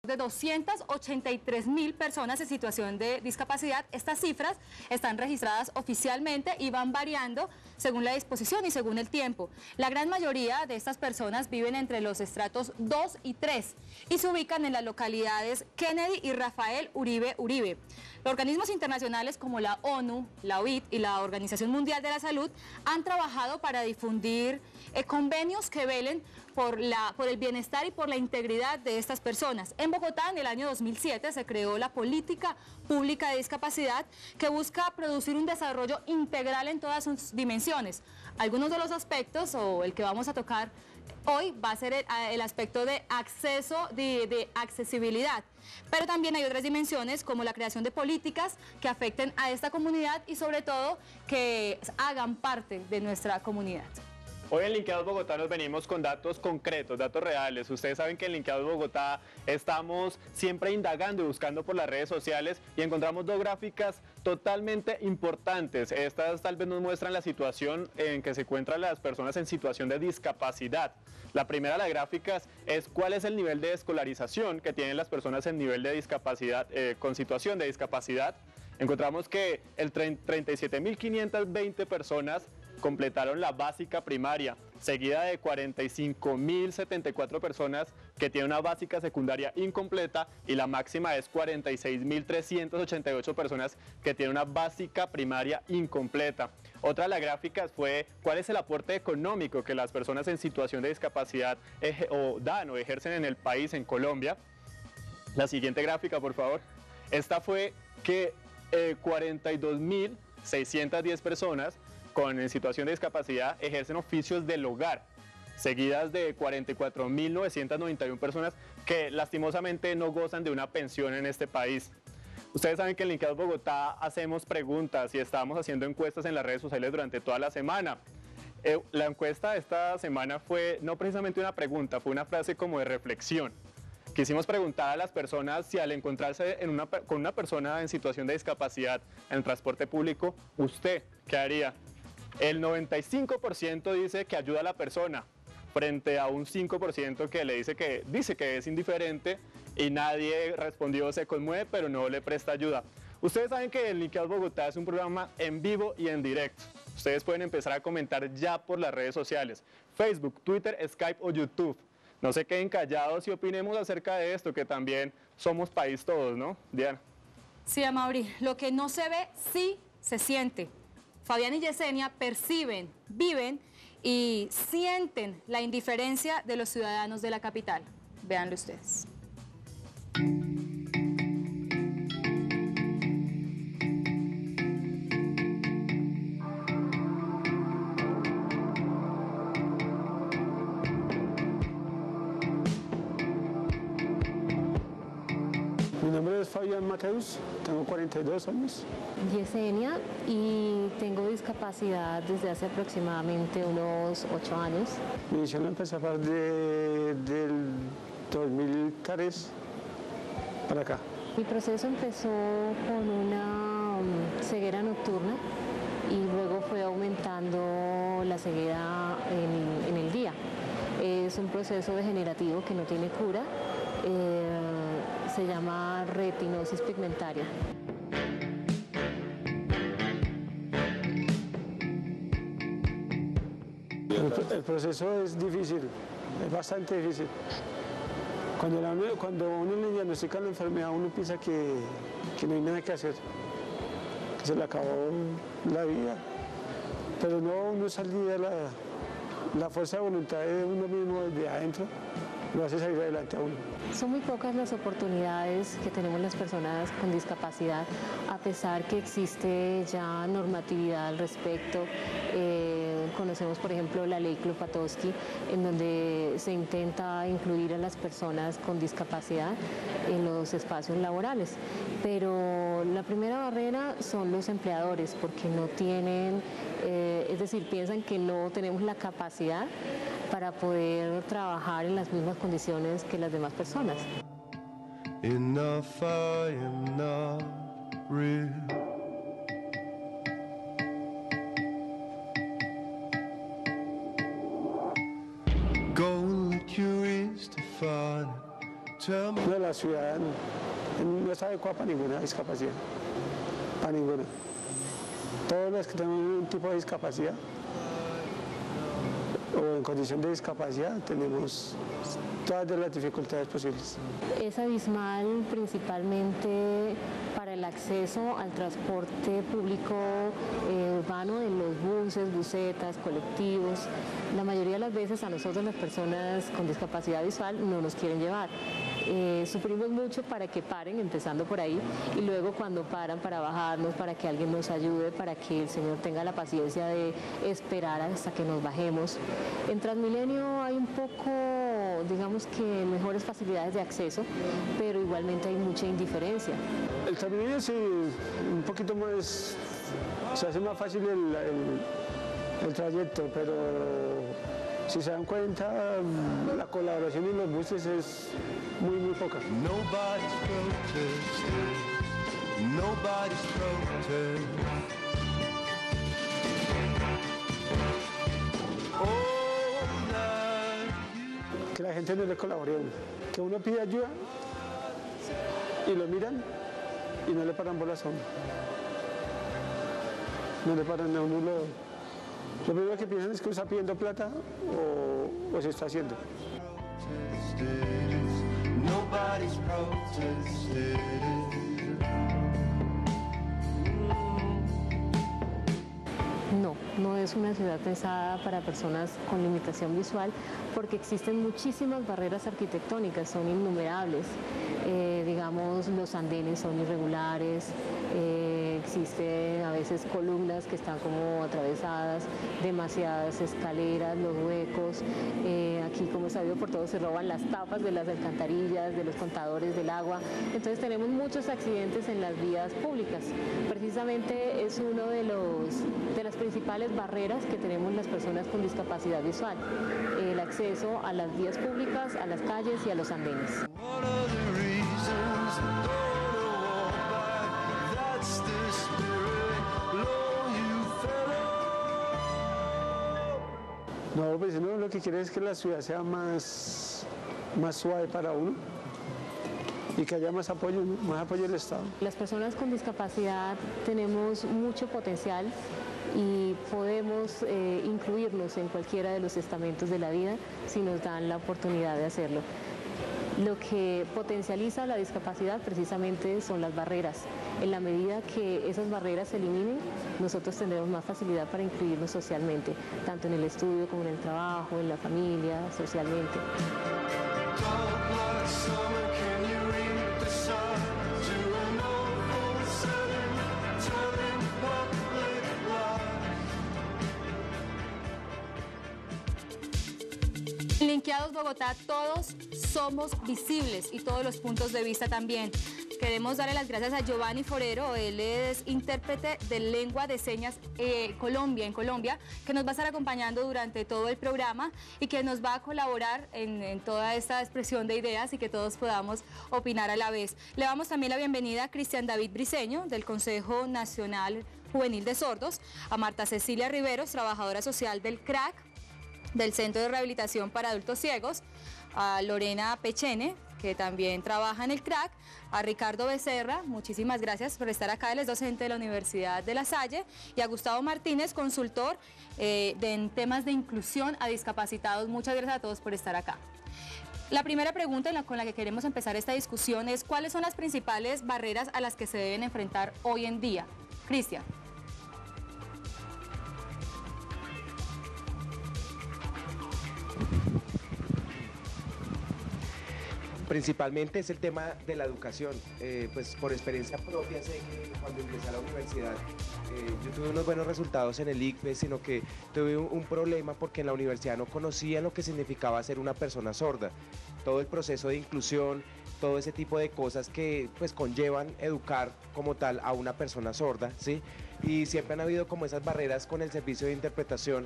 de 283.000 personas en situación de discapacidad. Estas cifras están registradas oficialmente y van variando según la disposición y según el tiempo. La gran mayoría de estas personas viven entre los estratos 2 y 3 y se ubican en las localidades Kennedy y Rafael Uribe Uribe. Los organismos internacionales como la ONU, la OIT y la Organización Mundial de la Salud han trabajado para difundir convenios que velen por el bienestar y por la integridad de estas personas. En Bogotá, en el año 2007, se creó la Política Pública de Discapacidad, que busca producir un desarrollo integral en todas sus dimensiones. Algunos de los aspectos, o el que vamos a tocar hoy, va a ser el aspecto de acceso, de accesibilidad. Pero también hay otras dimensiones, como la creación de políticas que afecten a esta comunidad y sobre todo que hagan parte de nuestra comunidad. Hoy en Linkeados Bogotá nos venimos con datos concretos, datos reales. Ustedes saben que en Linkeados Bogotá estamos siempre indagando y buscando por las redes sociales y encontramos dos gráficas totalmente importantes. Estas tal vez nos muestran la situación en que se encuentran las personas en situación de discapacidad. La primera de las gráficas es cuál es el nivel de escolarización que tienen las personas en nivel de discapacidad, con situación de discapacidad. Encontramos que el 37.520 personas completaron la básica primaria, seguida de 45.074 personas que tienen una básica secundaria incompleta y la máxima es 46.388 personas que tienen una básica primaria incompleta. Otra de las gráficas fue cuál es el aporte económico que las personas en situación de discapacidad dan o ejercen en el país, en Colombia. La siguiente gráfica, por favor. Esta fue que 42.610 personas en situación de discapacidad ejercen oficios del hogar, seguidas de 44.991 personas que lastimosamente no gozan de una pensión en este país. Ustedes saben que en Linkeados Bogotá hacemos preguntas y estamos haciendo encuestas en las redes sociales durante toda la semana. La encuesta de esta semana fue no precisamente una pregunta, fue una frase como de reflexión. Quisimos preguntar a las personas si al encontrarse con una persona en situación de discapacidad en el transporte público, ¿usted qué haría? El 95% dice que ayuda a la persona, frente a un 5% que dice que es indiferente y nadie respondió se conmueve, pero no le presta ayuda. Ustedes saben que el Linkeados Bogotá es un programa en vivo y en directo. Ustedes pueden empezar a comentar ya por las redes sociales, Facebook, Twitter, Skype o YouTube. No se queden callados y opinemos acerca de esto, que también somos país todos, ¿no, Diana? Sí, Amaury, lo que no se ve, sí se siente. Fabián y Yesenia perciben, viven y sienten la indiferencia de los ciudadanos de la capital. Véanlo ustedes. Mi nombre es Fabián Mateus, tengo 42 años. Yesenia, y tengo discapacidad desde hace aproximadamente unos 8 años. Mi visión la empecé a partir del 2003 para acá. Mi proceso empezó con una ceguera nocturna y luego fue aumentando la ceguera en el día. Es un proceso degenerativo que no tiene cura. Se llama retinosis pigmentaria. El proceso es difícil, es bastante difícil. Cuando uno le diagnostica la enfermedad, uno piensa que no hay nada que hacer, que se le acabó la vida. Pero no, uno salía la fuerza de voluntad de uno mismo desde adentro, lo hace salir adelante a uno. Son muy pocas las oportunidades que tenemos las personas con discapacidad, a pesar que existe ya normatividad al respecto. Conocemos, por ejemplo, la ley Klopatowski, en donde se intenta incluir a las personas con discapacidad en los espacios laborales. Pero la primera barrera son los empleadores, porque no tienen, es decir, piensan que no tenemos la capacidad para poder trabajar en las mismas condiciones que las demás personas. Enough, I am not real. Go and let your ears define it tell me. No, la ciudad no está adecuada para ninguna discapacidad, para ninguna. Todos los que tenemos un tipo de discapacidad o en condición de discapacidad tenemos todas las dificultades posibles. Es abismal principalmente para el acceso al transporte público urbano en los buses, busetas, colectivos. La mayoría de las veces a nosotros las personas con discapacidad visual no nos quieren llevar. Sufrimos mucho para que paren, empezando por ahí, y luego cuando paran para bajarnos, para que alguien nos ayude, para que el Señor tenga la paciencia de esperar hasta que nos bajemos. En Transmilenio hay un poco, digamos que mejores facilidades de acceso, pero igualmente hay mucha indiferencia. El Transmilenio sí, un poquito más, se hace más fácil el trayecto, pero si se dan cuenta, la colaboración en los buses es muy poca. Nobody's protesting. Nobody's protesting. Oh, night. Que la gente no le colabore a uno, que uno pide ayuda y lo miran y no le paran bolas a uno. No le paran a uno. Lo primero que piensan es que uno está pidiendo plata o se está haciendo. Nobody's protested. No es una ciudad pensada para personas con limitación visual porque existen muchísimas barreras arquitectónicas, son innumerables. Digamos, los andenes son irregulares, existen a veces columnas que están como atravesadas, demasiadas escaleras, los huecos. Aquí, como es sabido por todos, se roban las tapas de las alcantarillas, de los contadores del agua. Entonces tenemos muchos accidentes en las vías públicas. Precisamente es uno de las principales barreras que tenemos las personas con discapacidad visual, el acceso a las vías públicas, a las calles y a los andenes. One of the reasons don't walk back, that's the spirit, blow you fellow. No, pues uno lo que quiere es que la ciudad sea más suave para uno y que haya más apoyo, ¿no? Más apoyo del Estado. Las personas con discapacidad tenemos mucho potencial y podemos incluirnos en cualquiera de los estamentos de la vida si nos dan la oportunidad de hacerlo. Lo que potencializa la discapacidad precisamente son las barreras. En la medida que esas barreras se eliminen, nosotros tendremos más facilidad para incluirnos socialmente, tanto en el estudio como en el trabajo, en la familia, socialmente. Dark like summer, can you read the sun to an old setting, telling public lies. Linkeados Bogotá, todos somos visibles y todos los puntos de vista también. Queremos darle las gracias a Giovanni Forero, él es intérprete de lengua de señas en Colombia, que nos va a estar acompañando durante todo el programa y que nos va a colaborar en toda esta expresión de ideas y que todos podamos opinar a la vez. Le damos también la bienvenida a Cristian David Briceño, del Consejo Nacional Juvenil de Sordos, a Marta Cecilia Riveros, trabajadora social del CRAC, del Centro de Rehabilitación para Adultos Ciegos, a Lorena Pechene, que también trabaja en el CRAC, a Ricardo Becerra, muchísimas gracias por estar acá, él es docente de la Universidad de La Salle, y a Gustavo Martínez, consultor en temas de inclusión a discapacitados. Muchas gracias a todos por estar acá. La primera pregunta con la que queremos empezar esta discusión es ¿cuáles son las principales barreras a las que se deben enfrentar hoy en día? Cristian. Principalmente es el tema de la educación. Pues por experiencia propia sé que cuando ingresé a la universidad yo tuve unos buenos resultados en el ICFES, sino que tuve un problema porque en la universidad no conocía lo que significaba ser una persona sorda. Todo el proceso de inclusión, todo ese tipo de cosas que pues conllevan educar como tal a una persona sorda, ¿sí? y siempre han habido como esas barreras con el servicio de interpretación.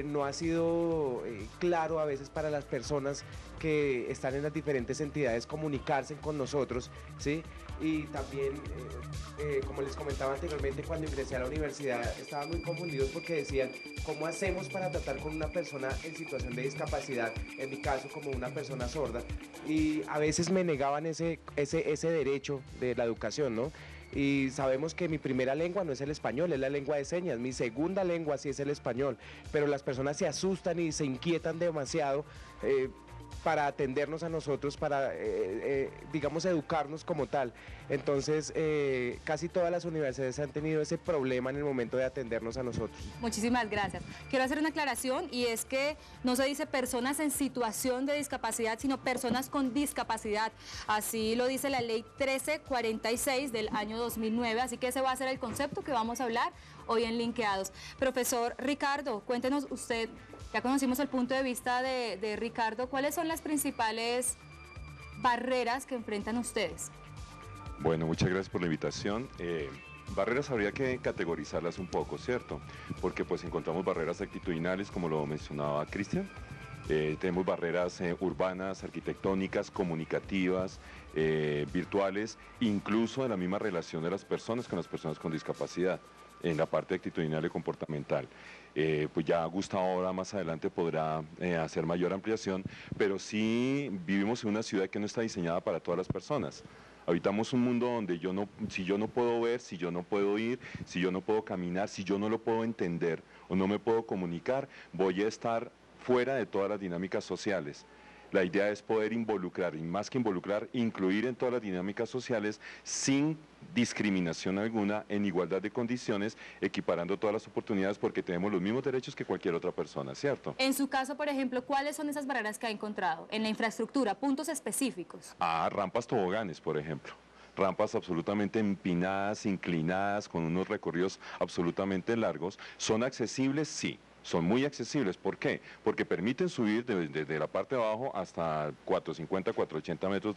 No ha sido claro a veces para las personas que están en las diferentes entidades comunicarse con nosotros, ¿sí? Y también, como les comentaba anteriormente, cuando ingresé a la universidad estaban muy confundidos porque decían, ¿cómo hacemos para tratar con una persona en situación de discapacidad? En mi caso, como una persona sorda. Y a veces me negaban ese derecho de la educación, ¿no? Y sabemos que mi primera lengua no es el español, es la lengua de señas. Mi segunda lengua sí es el español, pero las personas se asustan y se inquietan demasiado para atendernos a nosotros, para, digamos, educarnos como tal. Entonces, casi todas las universidades han tenido ese problema en el momento de atendernos a nosotros. Muchísimas gracias. Quiero hacer una aclaración y es que no se dice personas en situación de discapacidad, sino personas con discapacidad. Así lo dice la ley 1346 del año 2009, así que ese va a ser el concepto que vamos a hablar hoy en Linkeados. Profesor Ricardo, cuéntenos usted, ya conocimos el punto de vista de Ricardo, ¿cuáles son las principales barreras que enfrentan ustedes? Bueno, muchas gracias por la invitación. Barreras habría que categorizarlas un poco, ¿cierto? Porque pues encontramos barreras actitudinales, como lo mencionaba Cristian. Tenemos barreras urbanas, arquitectónicas, comunicativas, virtuales, incluso en la misma relación de las personas con las personas con discapacidad, en la parte actitudinal y comportamental. Pues ya Gustavo ahora más adelante podrá hacer mayor ampliación, pero sí vivimos en una ciudad que no está diseñada para todas las personas. Habitamos un mundo donde si yo no puedo ver, si yo no puedo ir, si yo no puedo caminar, si yo no lo puedo entender o no me puedo comunicar, voy a estar fuera de todas las dinámicas sociales. La idea es poder involucrar, y más que involucrar, incluir en todas las dinámicas sociales sin discriminación alguna, en igualdad de condiciones, equiparando todas las oportunidades porque tenemos los mismos derechos que cualquier otra persona, ¿cierto? En su caso, por ejemplo, ¿cuáles son esas barreras que ha encontrado en la infraestructura? Puntos específicos. Rampas toboganes, por ejemplo. Rampas absolutamente empinadas, inclinadas, con unos recorridos absolutamente largos. ¿Son accesibles? Sí. Son muy accesibles. ¿Por qué? Porque permiten subir desde la parte de abajo hasta 450, 480 metros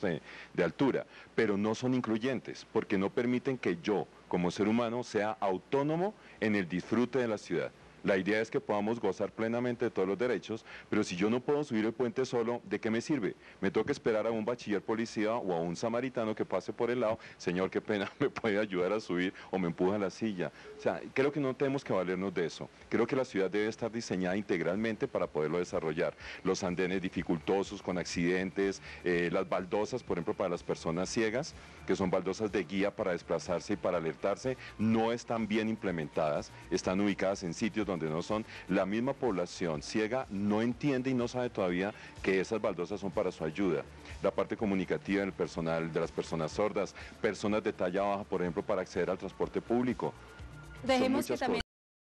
de altura, pero no son incluyentes, porque no permiten que yo, como ser humano, sea autónomo en el disfrute de la ciudad. La idea es que podamos gozar plenamente de todos los derechos, pero si yo no puedo subir el puente solo, ¿de qué me sirve? Me toca esperar a un bachiller policía o a un samaritano que pase por el lado, señor, qué pena, me puede ayudar a subir o me empuja la silla. O sea, creo que no tenemos que valernos de eso. Creo que la ciudad debe estar diseñada integralmente para poderlo desarrollar. Los andenes dificultosos con accidentes, las baldosas, por ejemplo, para las personas ciegas, que son baldosas de guía para desplazarse y para alertarse, no están bien implementadas, están ubicadas en sitios donde no son. La misma población ciega no entiende y no sabe todavía que esas baldosas son para su ayuda. La parte comunicativa del personal, de las personas sordas, personas de talla baja, por ejemplo, para acceder al transporte público. Dejemos que también